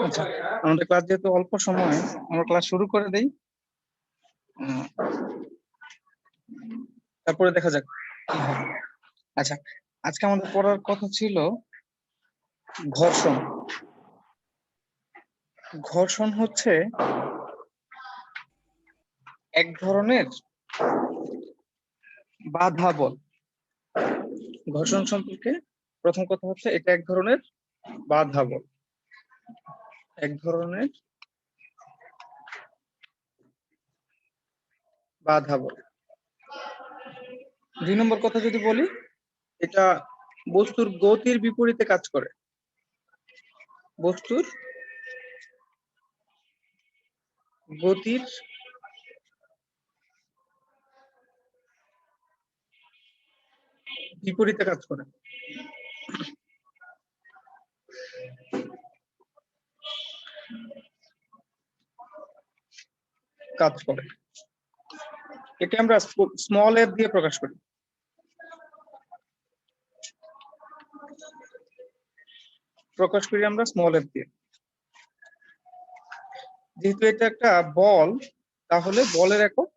আচ্ছা, আমাদের ক্লাস যেহেতু অল্প সময়, আমরা ক্লাস শুরু করে দেই, তারপরে দেখা যাক কি হয়। আচ্ছা, আজকে আমাদের পড়ার কথা ছিল ঘর্ষণ। ঘর্ষণ হচ্ছে এক ধরনের বাধা বল। ঘর্ষণ সম্পর্কে প্রথম কথা হচ্ছে এটা এক ধরনের বাধা বল, এক ধরনের বাধা বল। 2 নম্বর কথা যদি বলি, এটা বস্তুর গতির বিপরীতে কাজ করে। বস্তুর গতির বিপরীতে কাজ করে। কাজ করে একে আমরা স্মল এফ দিয়ে প্রকাশ করি। আমরা স্মল এফ দিয়ে। যেহেতু এটা একটা বল, তাহলে বলের একক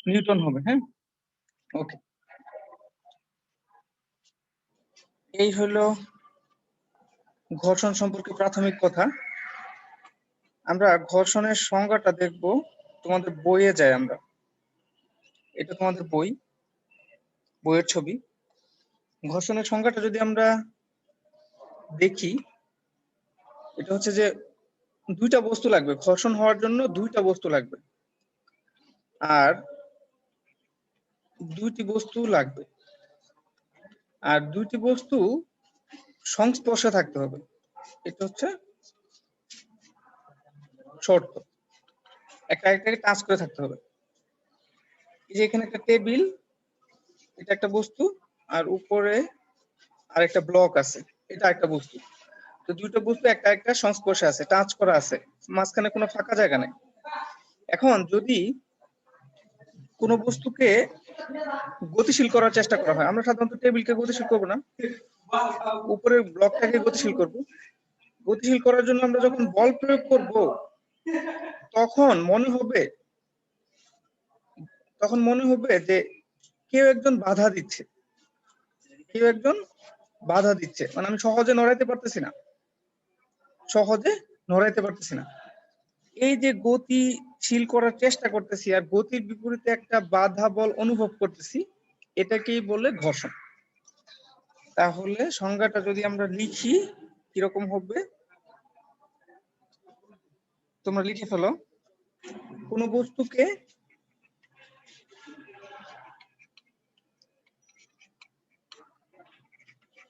নিউটন হবে। হ্যাঁ, ওকে। এই হলো ঘর্ষণ সম্পর্কে প্রাথমিক কথা। আমরা ঘর্ষণের সংজ্ঞাটা দেখব তোমাদের বইয়ে যায়। আমরা এটা তোমাদের বইয়ের ছবি। ঘর্ষণের সংজ্ঞাটা যদি আমরা দেখি, এটা হচ্ছে যে দুইটা বস্তু লাগবে ঘর্ষণ হওয়ার জন্য, দুইটা বস্তু লাগবে, আর দুইটি বস্তু লাগবে, আর দুইটি বস্তু সংস্পর্শে থাকতে হবে। এটা হচ্ছে শর্ত। একটা একটাকে টাচ করে থাকতে হবে। এই যে এখানে একটা টেবিল, এটা একটা বস্তু, আর উপরে আর একটা ব্লক আছে, এটা একটা বস্তু। তো দুইটা বস্তু একটা একটা সংস্পর্শে আছে, টাচ করা আছে, মাঝখানে কোনো ফাঁকা জায়গা নেই। এখন যদি কোনো বস্তুকে গতিশীল করার চেষ্টা করা হয়, আমরা সাধারণত টেবিলকে গতিশীল করব না, উপরের ব্লকটাকে গতিশীল করব। গতিশীল করার জন্য আমরা যখন বল প্রয়োগ করব, তখন মনে হবে যে কেউ একজন বাধা দিচ্ছে, মানে আমি সহজে নড়াইতে পারতেছি না। এই যে গতিশীল করার চেষ্টা করতেছি আর গতির বিপরীতে একটা বাধা বল অনুভব করতেছি, এটাকেই বলে ঘর্ষণ। তাহলে সংজ্ঞাটা যদি আমরা লিখি, কিরকম হবে তোমরা লিখে ফেলো। কোন বস্তুকে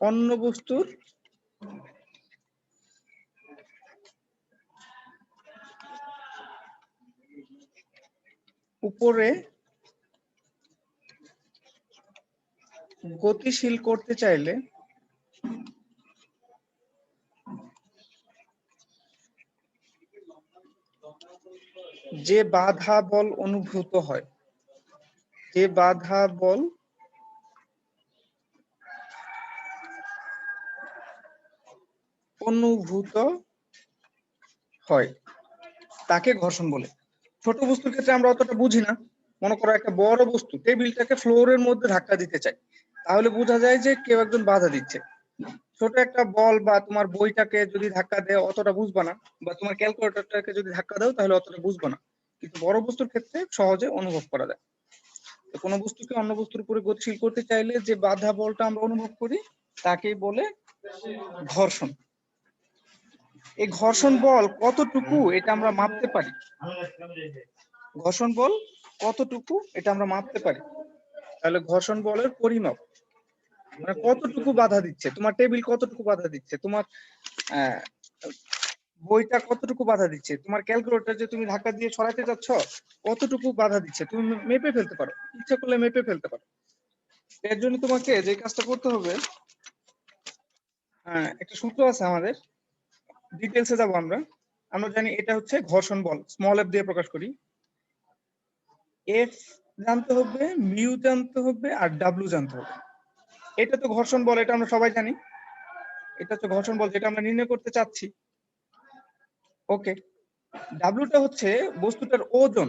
অন্য বস্তুর উপরে গতিশীল করতে চাইলে যে বাধা বল অনুভূত হয়, তাকে ঘর্ষণ বলে। ছোট বস্তুর ক্ষেত্রে আমরা অতটা বুঝি না। মনে করো একটা বড় বস্তু, টেবিলটাকে ফ্লোরের মধ্যে ধাক্কা দিতে চাই, তাহলে বোঝা যায় যে কেউ একজন বাধা দিচ্ছে। ছোট একটা বল বা তোমার বইটাকে যদি ধাক্কা দেয় অতটা বুঝবা না, বা তোমার ক্যালকুলেটরটাকে যদি ধাক্কা দাও তাহলে অতটা বুঝবা না। কিন্তু বড় বস্তুর ক্ষেত্রে সহজে অনুভব করা যায়। তো কোনো বস্তুকে অন্য বস্তুর উপরে গতিশীল করতে চাইলে যে বাধা বলটা আমরা অনুভব করি, তাকেই বলে ঘর্ষণ। এই ঘর্ষণ বল কতটুকু এটা আমরা মাপতে পারি। তাহলে ঘর্ষণ বলের পরিমাপ মানে কতটুকু বাধা দিচ্ছে, তোমার টেবিল কতটুকু বাধা দিচ্ছে, তোমার বইটা কতটুকু বাধা দিচ্ছে, তোমার ক্যালকুলেটর যে তুমি ধাক্কা দিয়ে সরাতে যাচ্ছ কতটুকু বাধা দিচ্ছে, তুমি মেপে ফেলতে পারো, ইচ্ছা করলে মেপে ফেলতে পারো। এর জন্য তোমাকে যে কাজটা করতে হবে, একটা সূত্র আছে আমাদের, ডিটেলসে যাবো আমরা জানি এটা হচ্ছে ঘর্ষণ বল, স্মল এফ দিয়ে প্রকাশ করি। এফ জানতে হবে, মিউ জানতে হবে, আর ডাব্লিউ জানতে হবে। এটা তো ঘর্ষণ বল, এটা আমরা সবাই জানি। এটা হচ্ছে ঘর্ষণ বল যেটা আমরা নির্ণয় করতে চাচ্ছি। ওকে, ডাব্লিউটা হচ্ছে বস্তুটার ওজন।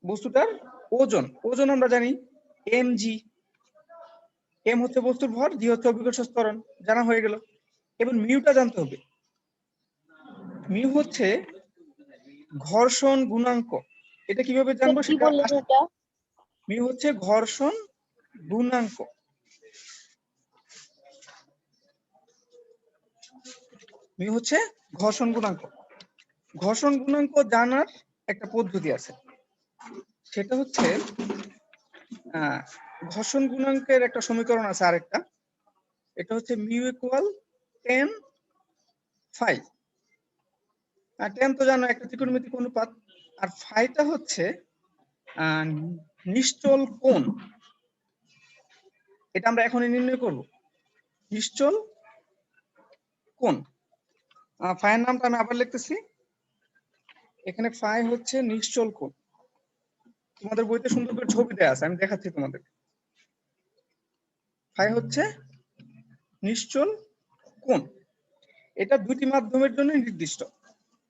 বস্তুটার ওজন, ওজন আমরা জানি mg। এম হচ্ছে বস্তুর ভর, জি হচ্ছে অভিকর্ষ ত্বরণ, জানা হয়ে গেল। এবার মিউটা জানতে হবে। মিউ হচ্ছে ঘর্ষণ গুণাঙ্ক। এটা কিভাবে জানবো কি সেটা বললেন এটা? মিউ হচ্ছে ঘর্ষণ গুণাঙ্ক। মিউ হচ্ছে ঘর্ষণ গুণাঙ্ক। ঘর্ষণ গুণাঙ্ক জানার একটা পদ্ধতি আছে, সেটা হচ্ছে ঘর্ষণ গুণাঙ্কের একটা সমীকরণ আছে আরেকটা, এটা হচ্ছে মিউ ইকুয়াল 10 ফাই। আর 10 তো জানো একটা ত্রিকোণমিতিক অনুপাত, আর ফাইটা হচ্ছে নিশ্চল কোণ। এটা আমরা এখনই নির্ণয় করব, নিশ্চল কোণ। ফাইয়ের নামটা আমি আবার লিখতেছি, এখানে ফাই হচ্ছে নিশ্চল কোণ। তোমাদের বইতে সুন্দর করে ছবি দেওয়া আছে, আমি দেখাচ্ছি তোমাদের। ফাই হচ্ছে নিশ্চল কোণ। এটা দুটি মাধ্যমের জন্য নির্দিষ্ট,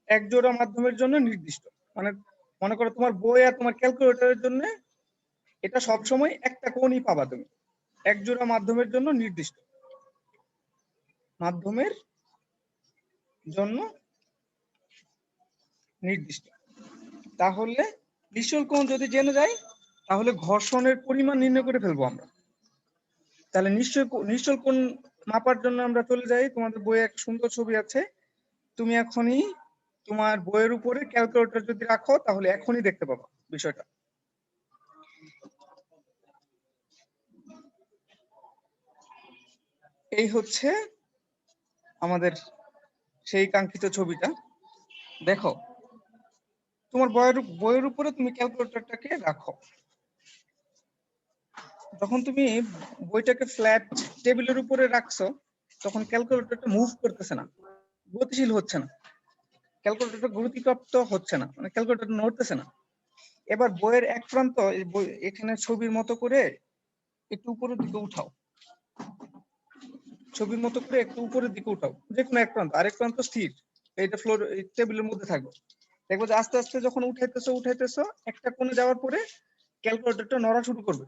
এক জোড়া মাধ্যমের জন্য নির্দিষ্ট। মানে মনে করো তোমার বই আর তোমার ক্যালকুলেটরের জন্য এটা সবসময় একটা কোণই পাবা তুমি, এক জোড়া মাধ্যমের জন্য নির্দিষ্ট, মাধ্যমের জন্য নির্দিষ্ট। তাহলে নিশ্চল কোণ যদি জেনে যাই তাহলে ঘর্ষণের পরিমাণ নির্ণয় করে ফেলবো আমরা। তাহলে নিশ্চল কোণ মাপার জন্য আমরা চলে যাই, তোমাদের বইয়ে এক সুন্দর ছবি আছে, তুমি এখনই তোমার বইয়ের উপরে ক্যালকুলেটর যদি রাখো তাহলে এখনই দেখতে পাবো বিষয়টা। এই হচ্ছে আমাদের সেই কাঙ্ক্ষিত ছবিটা। দেখো তোমার বইয়ের উপরে তুমি ক্যালকুলেটরটাকে রাখো, যখন তুমি বইটাকে ফ্ল্যাট টেবিলের উপরে রাখছো তখন ক্যালকুলেটরটা মুভ করতেছে না, গতিশীল হচ্ছে না, ক্যালকুলেটরটা গতিপ্রাপ্ত হচ্ছে না, মানে ক্যালকুলেটর নড়তেছে না। এবার বইয়ের এক প্রান্ত এখানে ছবির মতো করে একটু উপরের দিকে উঠাও, ছবির মতো করে একটু উপরের দিকে উঠাও, যে কোনো এক প্রান্ত, আরেক প্রান্ত স্থির, এইটা ফ্লোর টেবিলের মধ্যে থাকবে। দেখবো যে আস্তে আস্তে যখন উঠাইতেছো একটা কোণে যাওয়ার পরে ক্যালকুলেটরটা নড়া শুরু করবে।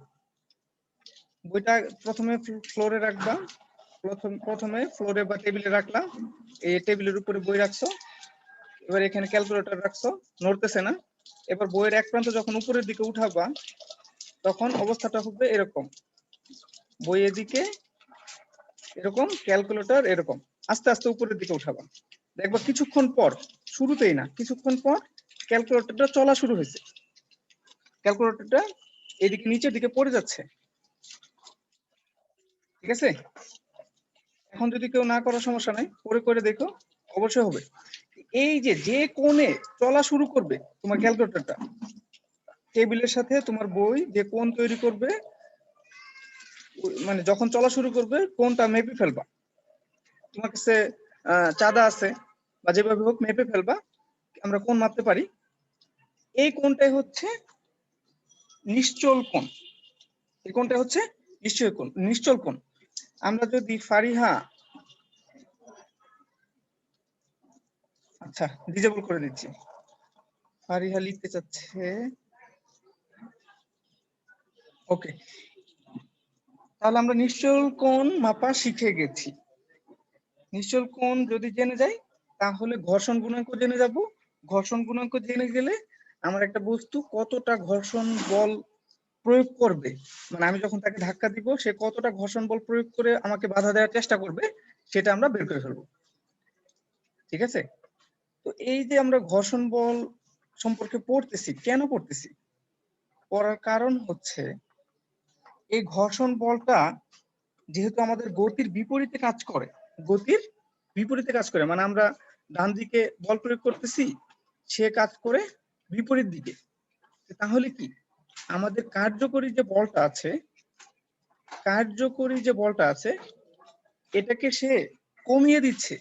বইটা প্রথমে ফ্লোরে রাখবা, প্রথমে ফ্লোরে বা টেবিলে রাখলাম, এই টেবিলের উপরে বই রাখছো, এবার এখানে ক্যালকুলেটর রাখছো, নড়তেছে না। এবার বইয়ের এক প্রান্ত যখন উপরের দিকে উঠাবা তখন অবস্থাটা হবে এরকম, বই এদিকে এরকম, ক্যালকুলেটর এরকম, আস্তে আস্তে উপরের দিকে উঠাবা। দেখবা কিছুক্ষণ পর, শুরুতেই না, কিছুক্ষণ পর ক্যালকুলেটরটা চলা শুরু হয়েছে, ক্যালকুলেটরটা এদিকে নিচের দিকে পড়ে যাচ্ছে। ঠিক আছে, এখন যদি কেউ না করার সমস্যা নাই, করে দেখো, অবশ্যই হবে। এই যে কোণে চলা শুরু করবে তোমার ক্যালকুলেটরটা, টেবিলের সাথে তোমার বই যে কোণ তৈরি করবে, মানে যখন চলা শুরু করবে কোণটা মেপে ফেলবা। তোমার কাছে চাঁদা আছে বা যেভাবে হোক মেপে ফেলবা, আমরা কোণ মাপতে পারি। এই কোণটাই হচ্ছে নিশ্চল কোণ, এই কোণটা হচ্ছে নিশ্চল কোণ। আমরা যদি ফারিহা, আচ্ছা ডিজেবল করে দিচ্ছি, ফারিহা লিখতে চাচ্ছে, ওকে, তাহলে আমরা নিশ্চল কোণ মাপা শিখে গেছি। নিশ্চল কোণ যদি জেনে যাই তাহলে ঘর্ষণ গুণাঙ্ক জেনে যাব, ঘর্ষণ গুণাঙ্ক জেনে গেলে আমার একটা বস্তু কতটা ঘর্ষণ বল প্রয়োগ করবে, মানে আমি যখন তাকে ধাক্কা দিব সে কতটা ঘর্ষণ বল প্রয়োগ করে আমাকে বাধা দেওয়ার চেষ্টা করবে সেটা আমরা বের করে ফেলবো। ঠিক আছে, তো এই যে আমরা ঘর্ষণ বল সম্পর্কে পড়তেছি, কেন পড়তেছি? পড়ার কারণ হচ্ছে এই ঘর্ষণ বলটা যেহেতু আমাদের গতির বিপরীতে কাজ করে, গতির বিপরীতে কাজ করে, মানে আমরা ডান দিকে বল প্রয়োগ করতেছি, সে কাজ করে বিপরীত দিকে। তাহলে কি আমাদের কার্যকরী যে বলটা আছে এটাকে সে কমিয়ে দিচ্ছে,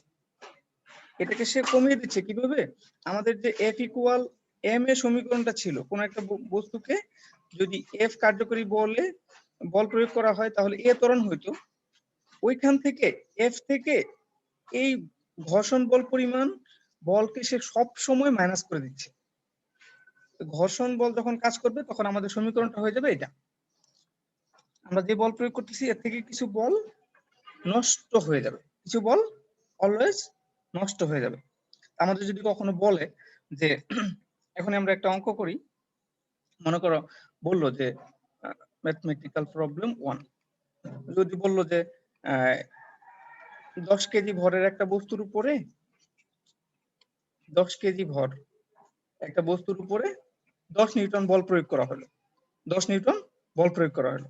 কিভাবে? আমাদের যে এফ ইকুয়াল এম এর সমীকরণটা ছিল, কোন একটা বস্তুকে যদি এফ কার্যকরী বল প্রয়োগ করা হয় তাহলে এ ত্বরণ হইতো, ওইখান থেকে এফ থেকে এই ঘর্ষণ বল পরিমাণ বলকে সে সব সময় মাইনাস করে দিচ্ছে। ঘর্ষণ বল যখন কাজ করবে তখন আমাদের সমীকরণটা হয়ে যাবে এটা। আমরা যে বল প্রয়োগ করতেছি এর থেকে কিছু বল নষ্ট হয়ে যাবে, কিছু বল অলওয়েজ নষ্ট হয়ে যাবে। আমাদের যদি কখনো বলে যে এখন আমরা একটা অঙ্ক করি, মনে করো বললো যে ম্যাথমেটিক্যাল প্রবলেম 1, যদি বললো যে 10 কেজি ভরের একটা বস্তুর উপরে 10 কেজি ভর একটা বস্তুর উপরে 10 নিউটন বল প্রয়োগ করা হলো, 10 নিউটন বল প্রয়োগ করা হলো।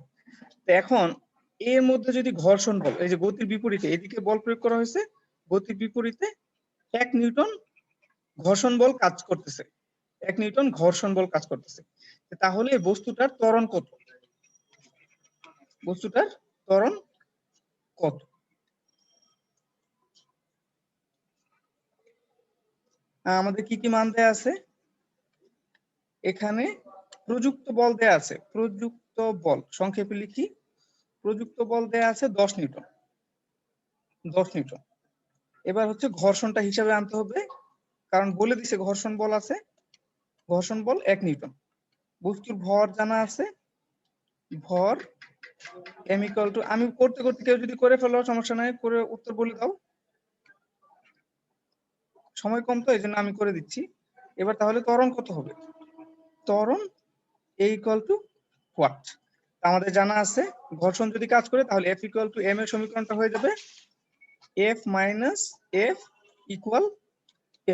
তো এখন এর মধ্যে যদি ঘর্ষণ বল, এই যে গতির বিপরীতে এদিকে বল প্রয়োগ করা হয়েছে, গতির বিপরীতে 1 নিউটন ঘর্ষণ বল কাজ করতেছে, 1 নিউটন ঘর্ষণ বল কাজ করতেছে। তাহলে বস্তুটার ত্বরণ কত? বস্তুটার ত্বরণ কত? আমাদের কি কি মান দেয়া আছে এখানে? প্রযুক্ত বল দেয়া আছে, প্রযুক্ত বল সংক্ষেপে লিখি, প্রযুক্ত বল দেয়া আছে 10 নিউটন, 10 নিউটন। এবার হচ্ছে ঘর্ষণটা হিসাবে আনতে হবে, কারণ বলে দিছে ঘর্ষণ বল আছে, ঘর্ষণ বল 1 নিউটন। বস্তুর ভর জানা আছে, ভর m ইকুয়াল টু, আমি করতে করতে কেউ যদি করে ফেলো সমস্যা নাই, করে উত্তর বলে দাও, সময় কম তো এই জন্য আমি করে দিচ্ছি। এবার তাহলে ত্বরণ কত হবে? ত্বরণ a ইকুয়াল টু হোয়াট? আমাদের জানা আছে ঘর্ষণ যদি কাজ করে তাহলে f ইকুয়াল টু m এর সমীকরণটা হয়ে যাবে f minus f equal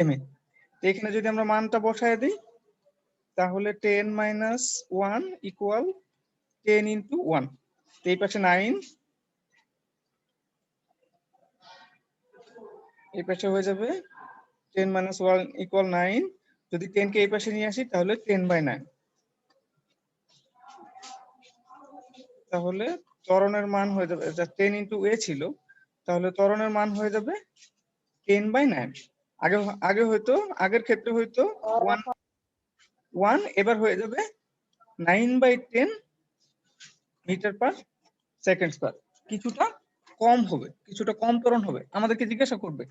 m এ। এখানে যদি আমরা মানটা বসায় দিই তাহলে 10 মাইনাস 1 ইকুয়াল 10 ইন্টু 1, এই পাশে 9, এই পাশে হয়ে যাবে 10 মাইনাস 1 ইকুয়াল 9। যদি 10 কে এই পাশে নিয়ে আসি তাহলে 10/9। তাহলে ত্বরণের মান হয়ে যাবে, 10 ইন্টু a ছিল, তাহলে ত্বরণের মান হয়ে যাবে 10/9। আগে আগে হয়তো আগের ক্ষেত্রে হয়তো 1, এবার হয়ে যাবে 9/10 মিটার পার সেকেন্ড স্কয়ার। কিছুটা কম হবে, কিছুটা কম ত্বরণ হবে। আমাদেরকে জিজ্ঞাসা করবে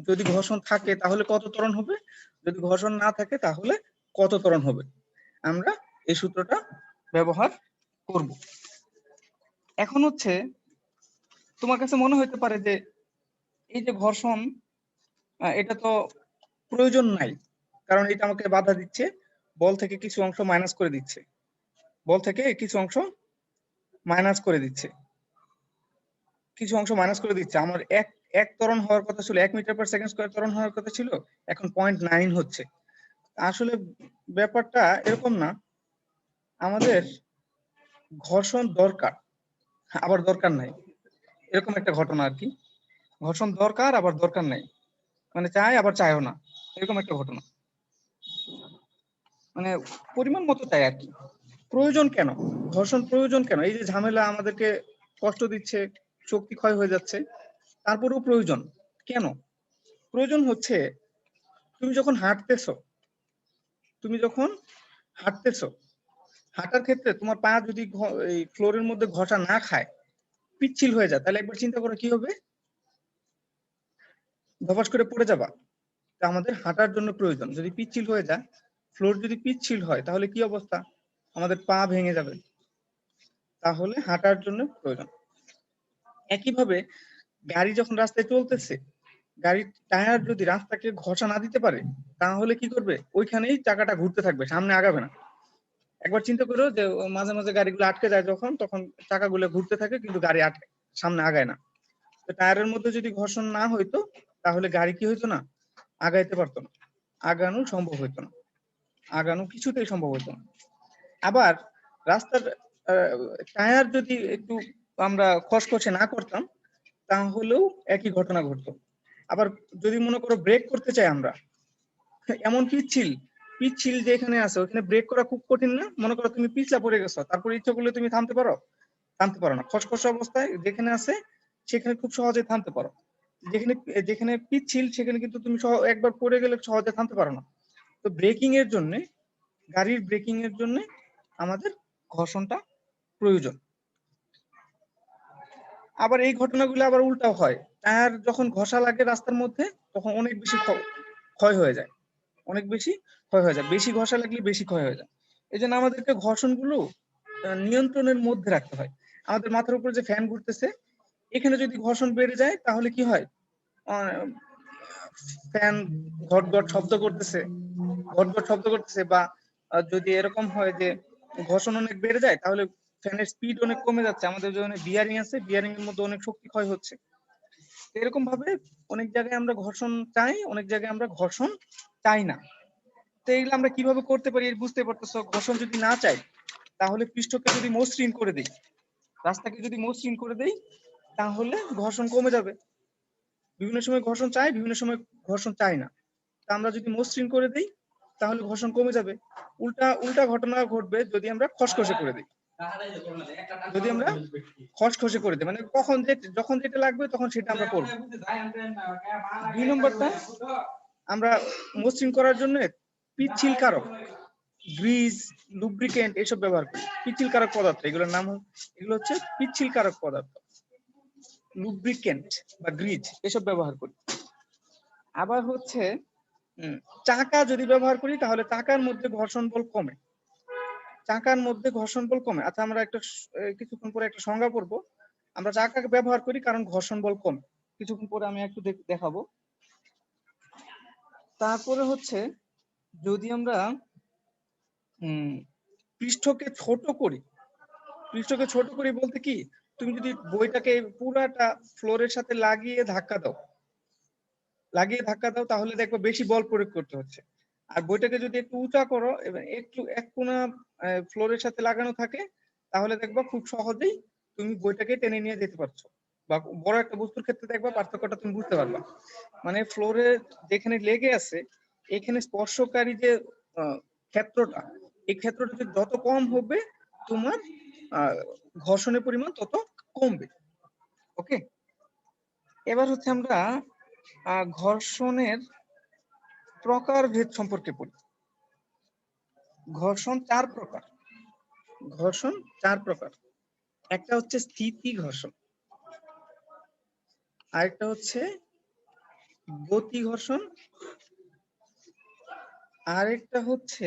যদি ঘর্ষণ থাকে তাহলে কত ত্বরণ হবে, যদি ঘর্ষণ না থাকে তাহলে কত ত্বরণ হবে। আমরা এই সূত্রটা ব্যবহার করব। এখন হচ্ছে তোমার কাছে মনে হতে পারে যে এই যে ঘর্ষণ, এটা তো প্রয়োজন নাই, কারণ এটা আমাকে বাধা দিচ্ছে, বল থেকে কিছু অংশ মাইনাস করে দিচ্ছে, বল থেকে কিছু অংশ মাইনাস করে দিচ্ছে, কিছু অংশ মাইনাস করে দিচ্ছে। আমার এক ত্বরণ হওয়ার কথা ছিল, 1 মিটার পার সেকেন্ড স্কয়ার ত্বরণ হওয়ার কথা ছিল, এখন 0.9 হচ্ছে। আসলে ব্যাপারটা এরকম না, আমাদের ঘর্ষণ দরকার আবার দরকার নাই, এরকম একটা ঘটনা আর কি। ঘর্ষণ দরকার আবার দরকার নাই, মানে চাই আবার চাইও না, এরকম একটা ঘটনা। মানে পরিমাণ মতো চাই আর কি। প্রয়োজন কেন ঘর্ষণ, প্রয়োজন কেন? এই যে ঝামেলা আমাদেরকে কষ্ট দিচ্ছে, শক্তি ক্ষয় হয়ে যাচ্ছে, তারপরেও প্রয়োজন কেন? প্রয়োজন হচ্ছে তুমি যখন হাঁটতেছো, তুমি যখন হাঁটতেছো, হাঁটার ক্ষেত্রে তোমার পা যদি এই ফ্লোরের মধ্যে ঘষা না খায়, পিচ্ছিল হয়ে যায়, তাহলে একবার চিন্তা করো কি হবে, ধপাস করে পড়ে যাবা। তা আমাদের হাঁটার জন্য প্রয়োজন, যদি পিচ্ছিল হয়ে যায়, ফ্লোর যদি পিচ্ছিল হয় তাহলে কি অবস্থা, আমাদের পা ভেঙে যাবে। তাহলে হাঁটার জন্য প্রয়োজন। একইভাবে গাড়ি যখন রাস্তায় চলতেছে, গাড়ির টায়ার যদি রাস্তাকে ঘষা না দিতে পারে তাহলে কি করবে, ওইখানেই চাকাটা ঘুরতে থাকবে, সামনে আগাবে না। একবার চিন্তা করো যে মাঝে মাঝে গাড়িগুলো আটকে যায় যখন, তখন চাকাগুলো ঘুরতে থাকে কিন্তু গাড়ি আটকে সামনে আগায় না। তো টায়ারের মধ্যে যদি ঘর্ষণ না হইতো তাহলে গাড়ি কি হইতো না, আগাইতে পারতো না, আগানো সম্ভব হইতো না, আগানো কিছুতেই সম্ভব হইতো না। আবার রাস্তার টায়ার যদি একটু আমরা খসখসে না করতাম তাহলেও একই ঘটনা ঘটতো। আবার যদি মনে করো ব্রেক করতে চাই আমরা, এমন পিচ্ছিল পিচ্ছিল যেখানে আছে ওখানে ব্রেক করা খুব কঠিন না? মনে করো তুমি পিছলা পড়ে গেছো, তারপরে ইচ্ছা করলে তুমি থামতে পারো? থামতে পারো না। খসখসে অবস্থায় যেখানে আছে সেখানে খুব সহজে থামতে পারো, যেখানে যেখানে পিচ্ছিল সেখানে কিন্তু তুমি একবার পড়ে গেলে সহজে থামতে পারো না। তো ব্রেকিং এর জন্য, গাড়ির ব্রেকিং এর জন্য আমাদের ঘর্ষণটা প্রয়োজন। আবার এই ঘটনাগুলো আবার উল্টাও হয়, টায়ার যখন ঘষা লাগে রাস্তার মধ্যে তখন অনেক বেশি ক্ষয় হয়ে যায়, অনেক বেশি ক্ষয় হয়ে যায়, বেশি ঘষা লাগলে বেশি ক্ষয় হয়ে যায়। এই জন্য আমাদেরকে ঘর্ষণগুলো নিয়ন্ত্রণের মধ্যে রাখতে হয়। আমাদের মাথার উপরে যে ফ্যান ঘুরতেছে, এখানে যদি ঘর্ষণ বেড়ে যায় তাহলে কি হয়, ফ্যান ঘট ঘট শব্দ করতেছে, ঘট ঘট শব্দ করতেছে, বা যদি এরকম হয় যে ঘর্ষণ অনেক বেড়ে যায় তাহলে ফ্যানের স্পিড অনেক কমে যাচ্ছে, আমাদের যে অনেক বিয়ারিং আছে বিয়ারিং এর মধ্যে অনেক শক্তি ক্ষয় হচ্ছে। এরকম ভাবে অনেক জায়গায় আমরা ঘর্ষণ চাই, অনেক জায়গায় আমরা ঘর্ষণ চাই না। তো এগুলো আমরা কিভাবে করতে পারি বুঝতে পারতেছো। ঘর্ষণ যদি না চাই তাহলে পৃষ্ঠকে যদি মসৃণ করে দিই, রাস্তাকে যদি মসৃণ করে দেই তাহলে ঘর্ষণ কমে যাবে। বিভিন্ন সময় ঘর্ষণ চাই, বিভিন্ন সময় ঘর্ষণ চাই না। তা আমরা যদি মসৃণ করে দিই তাহলে ঘর্ষণ কমে যাবে। উল্টা উল্টা ঘটনা ঘটবে যদি আমরা খসখসে করে দিই। যদি আমরা খসখসে করে দিই মানে যখন যেটা লাগবে তখন সেটা আমরা করব। 2 নম্বরটা, আমরা মসৃণ করার জন্য পিচ্ছিল কারক, গ্রিজ, লুব্রিকেন্ট এসব ব্যবহার করি। পিচ্ছিল কারক পদার্থ, এগুলো হচ্ছে পিচ্ছিল কারক পদার্থ, লুব্রিকেন্ট বা গ্রিজ এসব ব্যবহার করি। আবার হচ্ছে চাকা যদি ব্যবহার করি তাহলে চাকার মধ্যে ঘর্ষণ বল কমে, চাকার মধ্যে ঘর্ষণ বল কমে। আচ্ছা, আমরা কিছুক্ষণ পরে একটা সংজ্ঞা পড়বো। আমরা চাকাকে ব্যবহার করি কারণ ঘর্ষণ বল কমে, কিছুক্ষণ পরে আমি একটু দেখাবো। তারপরে হচ্ছে যদি আমরা পৃষ্ঠকে ছোট করি, পৃষ্ঠকে ছোট করি বলতে কি, তুমি যদি বইটাকে পুরাটা ফ্লোরের সাথে লাগিয়ে ধাক্কা দাও তাহলে দেখবে বেশি বল প্রয়োগ করতে হচ্ছে। আর বইটাকে যদি একটু উঁচা করো এবং একটু এক কোনা ফ্লোরের সাথে লাগানো থাকে তাহলে দেখবা খুব সহজেই তুমি বইটাকে টেনে নিয়ে যেতে পারছো। বা বড় একটা বস্তুর ক্ষেত্রে দেখবা পার্থক্যটা তুমি বুঝতে পারবা। মানে ফ্লোরে যেখানে লেগে আছে এখানে স্পর্শকারী যে ক্ষেত্রটা, এই ক্ষেত্রটা যত কম হবে তোমার ঘর্ষণের পরিমাণ তত কমবে। ওকে, এবার হচ্ছে আমরা ঘর্ষণের প্রকারভেদ সম্পর্কে পড়ি। ঘর্ষণ চার প্রকার। একটা হচ্ছে স্থিতি ঘর্ষণ, আরেকটা হচ্ছে গতি ঘর্ষণ, আরেকটা হচ্ছে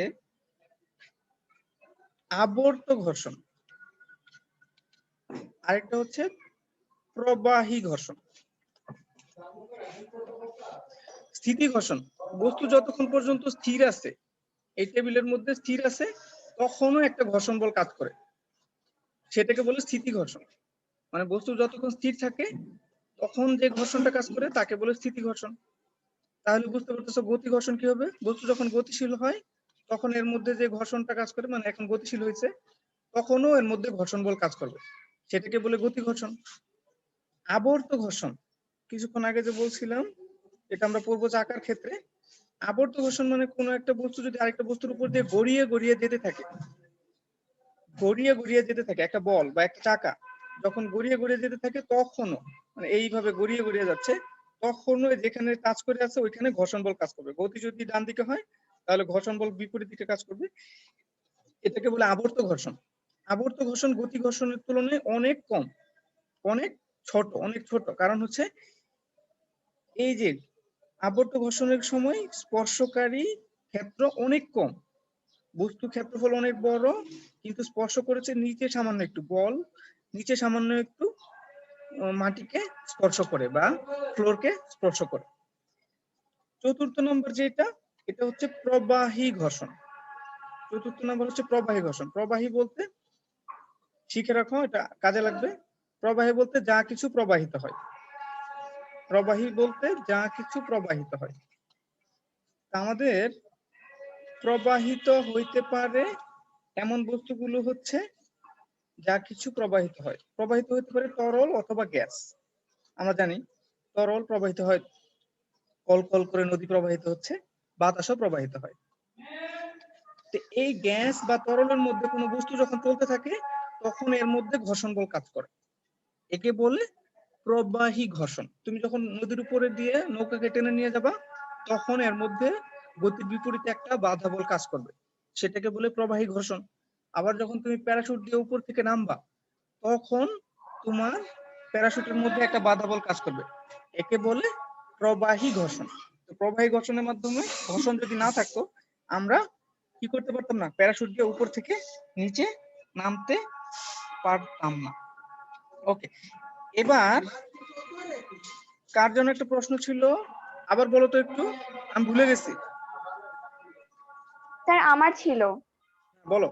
আবর্ত ঘর্ষণ, আরেকটা হচ্ছে প্রবাহী ঘর্ষণ। স্থিতি ঘর্ষণ, বস্তু যতক্ষণ পর্যন্ত স্থির আছে, এই টেবিলের মধ্যে স্থির আছে, তখনও একটা ঘর্ষণ বল কাজ করে, সেটাকে বলে স্থিতি ঘর্ষণ। মানে বস্তু যতক্ষণ স্থির থাকে তখন যে ঘর্ষণটা কাজ করে তাকে বলে স্থিতি ঘর্ষণ। তাহলে বুঝতে পারতেছো গতি ঘর্ষণ কি হবে। বস্তু যখন গতিশীল হয় তখন এর মধ্যে যে ঘর্ষণটা কাজ করে, মানে এখন গতিশীল হয়েছে তখনও এর মধ্যে ঘর্ষণ বল কাজ করবে, সেটাকে বলে গতি ঘর্ষণ। আবর্ত ঘর্ষণ, কিছুক্ষণ আগে যে বলছিলাম এটা আমরা পড়বো চাকার ক্ষেত্রে। আবর্ত ঘর্ষণ মানে কোনো একটা বস্তু যদি আরেকটা বস্তুর উপর দিয়ে গড়িয়ে গড়িয়ে যেতে থাকে, একটা বল বা একটা চাকা যখন গড়িয়ে গড়িয়ে যেতে থাকে তখনও, মানে এইভাবে গড়িয়ে গড়িয়ে যাচ্ছে, তখনও যেখানে কাজ করে আছে ওইখানে ঘর্ষণ বল কাজ করবে। গতি যদি ডান দিকে হয় তাহলে ঘর্ষণ বল বিপরীত দিকে কাজ করবে, এটাকে বলে আবর্ত ঘর্ষণ। আবর্ত ঘর্ষণ গতি ঘর্ষণের তুলনায় অনেক কম, অনেক ছোট। কারণ হচ্ছে এই যে আবর্ত ঘর্ষণের সময় স্পর্শকারী ক্ষেত্র অনেক কম, বস্তু ক্ষেত্রফল অনেক বড়, কিন্তু স্পর্শ করেছে নিচে সামান্য একটু বল, নিচে সামান্য একটু মাটিকে স্পর্শ করে বা ফ্লোরকে স্পর্শ করে। চতুর্থ নম্বর যেটা, এটা হচ্ছে প্রবাহী ঘর্ষণ। চতুর্থ নম্বর হচ্ছে প্রবাহী ঘর্ষণ। প্রবাহী বলতে শিখে রাখো, এটা কাজে লাগবে। প্রবাহী বলতে যা কিছু প্রবাহিত হয়, প্রবাহী বলতে যা কিছু প্রবাহিত হয়। আমাদের প্রবাহিত হইতে পারে এমন বস্তুগুলো হচ্ছে যা কিছু প্রবাহিত হয়। প্রবাহিত হতে পারে তরল অথবা গ্যাস। আমরা জানি তরল প্রবাহিত হয়, কল কল করে নদী প্রবাহিত হচ্ছে, বাতাসও প্রবাহিত হয়। তো এই গ্যাস বা তরলের মধ্যে কোনো বস্তু যখন চলতে থাকে তখন এর মধ্যে ঘর্ষণ বল কাজ করে, একে বলে প্রবাহী ঘর্ষণ। তুমি যখন নদীর উপরে দিয়ে নৌকাকে টেনে নিয়ে যাবা তখন এর মধ্যে গতির বিপরীতে একটা বাধা বল কাজ করবে, সেটাকে বলে প্রবাহী ঘর্ষণ। আবার যখন তুমি প্যারাশুট দিয়ে উপর থেকে নামবা তখন তোমার প্যারাশুটের মধ্যে একটা বাধা বল কাজ করবে, একে বলে প্রবাহী ঘর্ষণ। তো প্রবাহী ঘর্ষণের মাধ্যমে ঘর্ষণ যদি না থাকতো আমরা কি করতে পারতাম না, প্যারাশুট দিয়ে উপর থেকে নিচে নামতে পারতাম না। ওকে, এবার কার জন্য একটা প্রশ্ন ছিল আবার বলো তো একটু, আমি ভুলে গেছি। স্যার আমার ছিল। বলো।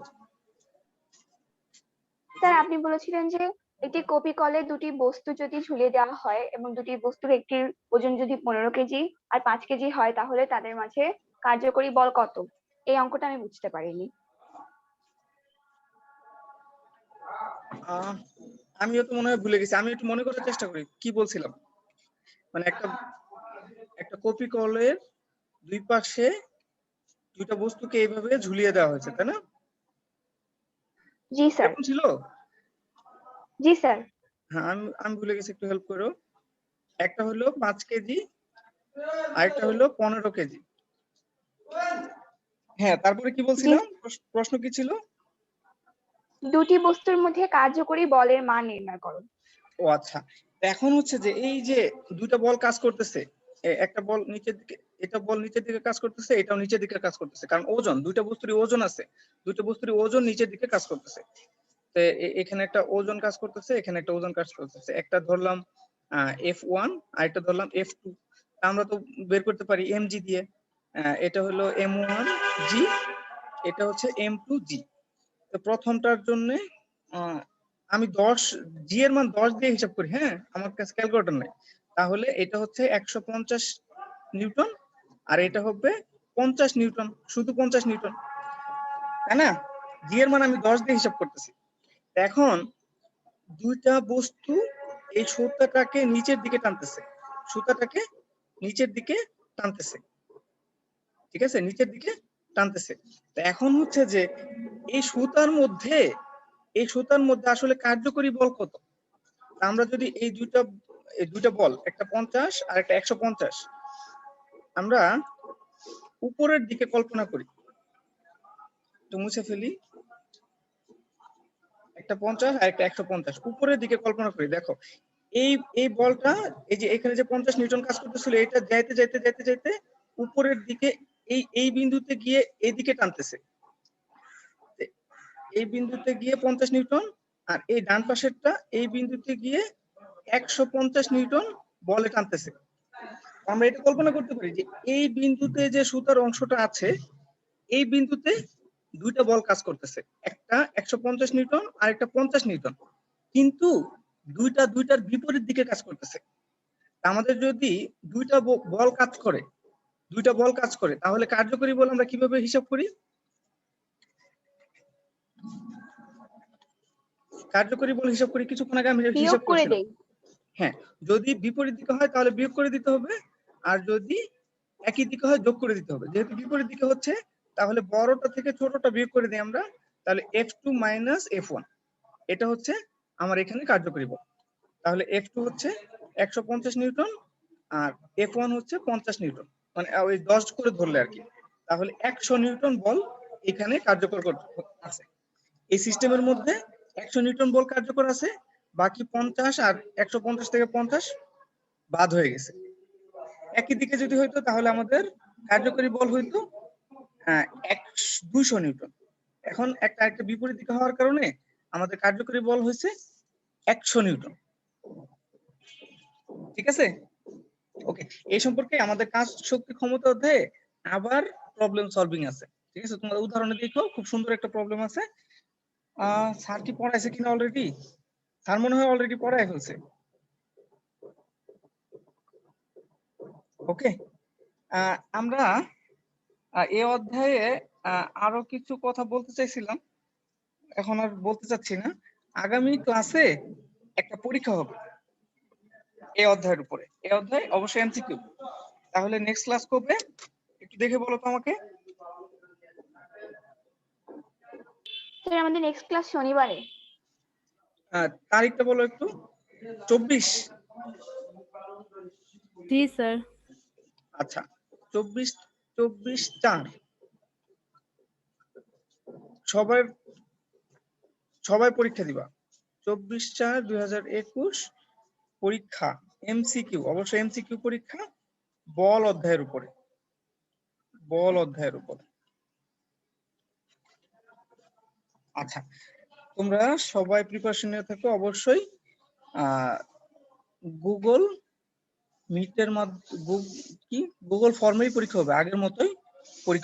স্যার আপনি বলেছিলেন যে একটি কপি কলে দুটি বস্তু যদি ঝুলিয়ে দেওয়া হয় এবং দুটি বস্তুর একটির ওজন যদি 15 কেজি আর 5 কেজি হয় তাহলে তাদের মাঝে কার্যকরী বল কত? এই অঙ্কটা আমি বুঝতে পারিনি। আমিও তো মনে হয় ভুলে গেছি, আমি একটু মনে করার চেষ্টা করি কি বলছিলাম। মানে একটা কপি কলের দুই পাশে দুইটা বস্তুকে এইভাবে ঝুলিয়ে দেওয়া হয়েছে, তাই না? জি স্যার। এরকম ছিল। জি স্যার। হ্যাঁ, আমি ভুলে গেছি, একটু হেল্প করো। একটা হলো 5 কেজি আর একটা হলো 15 কেজি। হ্যাঁ, তারপরে কি জি, বলছিলাম, প্রশ্ন কি ছিল? দুটি বস্তুর মধ্যে কার্যকরী বলের মান নির্ণয় করো। ও আচ্ছা, এখন হচ্ছে যে এই যে দুইটা বল কাজ করতেছে, একটা বল নিচের দিকে, এটা বল নিচের দিকে কাজ করতেছে, এটাও নিচের দিকে কাজ করতেছে, কারণ ওজন, দুইটা বস্তুরই ওজন আছে, দুইটা বস্তুরই ওজন নিচের দিকে কাজ করতেছে। তো এখানে একটা ওজন কাজ করতেছে, এখানে একটা ওজন কাজ করতেছে। একটা ধরলাম F1 আর একটা ধরলাম F2। আমরা তো বের করতে পারি mg দিয়ে। এটা হলো m1g, এটা হচ্ছে m2g। তো প্রথমটার জন্য আমি 10 জি এর মান 10 দিয়ে হিসাব করি। হ্যাঁ, আমার কাছে ক্যালকুলেটর নাই। তাহলে এটা হচ্ছে 150 নিউটন আর এটা হবে 50 নিউটন, শুধু 50 নিউটন, তাই না? জি এর মান আমি 10 দিয়ে হিসাব করতেছি। এখন দুইটা বস্তু এই সুতাটাকে নিচের দিকে টানতেছে, সুতাটাকে নিচের দিকে টানতেছে, ঠিক আছে, নিচের দিকে টানতেছে। তো এখন হচ্ছে যে এই সুতার মধ্যে আসলে কার্যকরী বল কত? আমরা যদি এই দুইটা বল, একটা 50 আর একটা 150, আমরা উপরের দিকে কল্পনা করি, তো মুছে ফেলি, একটা 50 আর একটা 150 উপরের দিকে কল্পনা করি। দেখো এই বলটা, এই যে এখানে যে 50 নিউটন কাজ করতেছিল, এটা যাইতে যাইতে যাইতে যাইতে উপরের দিকে এই বিন্দুতে গিয়ে এইদিকে টানতেছে, এই বিন্দুতে গিয়ে 50 নিউটন, আর এই ডান পাশেরটা এই বিন্দুতে গিয়ে 150 নিউটন বলে টানতেছে। আমরা এটা কল্পনা করতে পারি যে এই বিন্দুতে যে সুতার অংশটা আছে, এই বিন্দুতে দুইটা বল কাজ করতেছে, একটা 150 নিউটন আর একটা 50 নিউটন, কিন্তু দুইটার বিপরীত দিকে কাজ করতেছে। আমাদের যদি দুইটা বল কাজ করে তাহলে কার্যকরী বল আমরা কিভাবে হিসাব করি? কার্যকরী বল হিসাব করি কিছুক্ষণ আগে আমি বিয়োগ হিসাব করে করছিলাম। দেই। হ্যাঁ, যদি বিপরীত দিকে হয় তাহলে বিয়োগ করে দিতে হবে, আর যদি একই দিকে হয় যোগ করে দিতে হবে। যেহেতু বিপরীত দিকে হচ্ছে তাহলে বড়টা থেকে ছোটটা বিয়োগ করে দিই আমরা, তাহলে F2 মাইনাস F1, এটা হচ্ছে আমার এখানে কার্যকরী বল। তাহলে F2 হচ্ছে 150 নিউটন আর F1 হচ্ছে 50 নিউটন, মানে ওই 10 করে ধরলে আর কি। তাহলে 100 নিউটন বল এখানে কার্যকর আছে। এই সিস্টেমের মধ্যে 100 নিউটন বল কার্যকর আছে, বাকি 50 আর 150 থেকে 50 বাদ হয়ে গেছে। একই দিকে যদি হইতো তাহলে আমাদের কার্যকরী বল হইতো 200 নিউটন। এখন একটা বিপরীত দিকে হওয়ার কারণে আমাদের কার্যকরী বল হয়েছে 100 নিউটন। ঠিক আছে, ওকে। এই সম্পর্কে আমাদের কাজ শক্তি ক্ষমতা অধ্যায়ে আবার প্রবলেম সলভিং আছে। ঠিক আছে, তোমরা উদাহরণে দেখো, খুব সুন্দর একটা প্রবলেম আছে। স্যার কি পড়াইছে কিনা অলরেডি? স্যার মনে হয় অলরেডি পড়ায় ফেলছে। ওকে, আমরা এই অধ্যায়ে আরো কিছু কথা বলতে চাইছিলাম, এখন আর বলতে চাচ্ছি না। আগামী ক্লাসে একটা পরীক্ষা হবে এই অধ্যায়ের উপরে, এই অধ্যায় অবশ্যই এমসিকিউ। তাহলে নেক্সট ক্লাস কবে একটু দেখে বলো তো আমাকে। স্যার আমাদের নেক্সট ক্লাস শনিবারে। তারিখটা বলো একটু। 24? জি স্যার। আচ্ছা, 24/4 সবাই পরীক্ষা দিবা। 24/4/2021 পরীক্ষা এমসিকিউ, অবশ্যই এমসিকিউ পরীক্ষা বল অধ্যায়ের উপরে, বল অধ্যায়ের উপর। আচ্ছা, তোমরা সবাই প্রিপারেশন নিয়ে থাকো অবশ্যই। গুগল মিটের মাধ্যমে গুগল ফর্মেই পরীক্ষা হবে, আগের মতোই পরীক্ষা